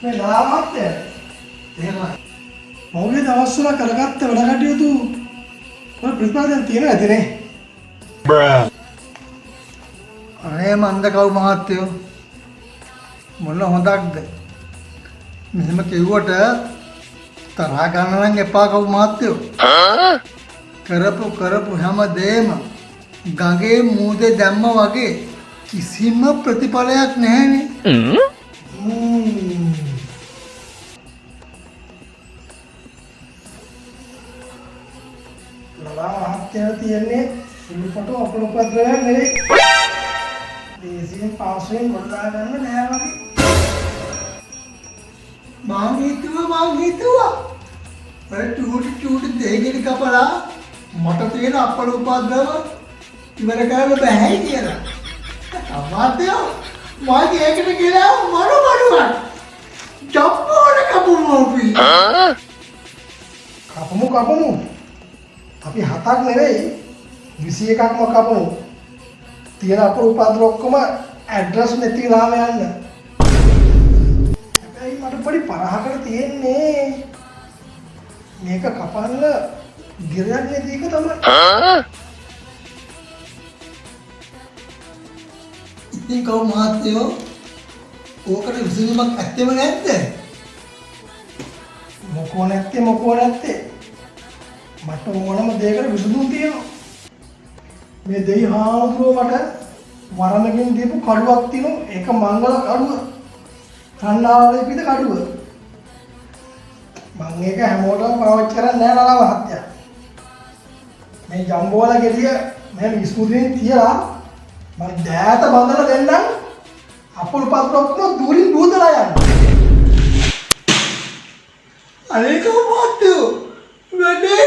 මේ නාමත් එහෙමයි. මොකද දවස්වල කරගත්ත වැඩ කටයුතු මොන ප්‍රතිපදාවෙන් තියෙන ඇතිනේ. අනේ මන්දකව් මහත්තයෝ මොන හොඳක්ද මෙහෙම කිව්වට තරහ ගන්න නම් එපා කව් මහත්තයෝ. කරපු හැම දෙයක්ම ගඟේ මූදේ දැම්ම වගේ කිසිම ප්‍රතිඵලයක් නැහැනේ. ලලා මහත්තයා තියන්නේ සුළුපටු අපලුපද්‍රයක් නෙවෙයි. දේශයෙන් පාසයෙන් ගොඩනගා ගන්න නෑ වගේ. මං හිතුවා අර චූටි දෙහිගෙන කපලා මට තියෙන අපලුපද්‍රව ඉවර කරන්න බෑ කියලා. අමාත්‍යෝ මගේ ඒකට කියලා මරුවක් ජම්බෝල කපමු කපමු අපි 7ක් නෙවෙයි 21ක්ම කපමු. තියෙන අපලුපද්‍ර ඔක්කොම ඇඩ්‍රස් නැතිලාම යන්න. හැබැයි මට පොඩි පරහකට තියෙන්නේ මේක කපන්න ගිරයක් නැති එක තමයි. ඉතින් කව් මහත්තයෝ ඕකට විසඳුමක් ඇත්තෙම නැද්ද? මොකෝ නැත්තේ මට ඕනම දෙයකට විසඳුම් තියෙනවා. මේ දෙයි හාමුදුරුවෝ මට වරණකින් දීපු කඩුවක් තියෙනවා. ඒක මංගල කඩුව. කන්නාලේ පිට කඩුව. මම ඒක හැමෝටම පාවිච්චි කරන්නේ නැහැ නලා මහත්තයා. මේ ජම්බෝල ගෙඩිය මම ඉස්මුදින් තියලා මම දෑත බඳලා දෙන්නම්. අපුල් පත්‍රොක්ම දුරින් දුවදලා යන්න. අනේ කව් මහත්තයෝ වැඩේ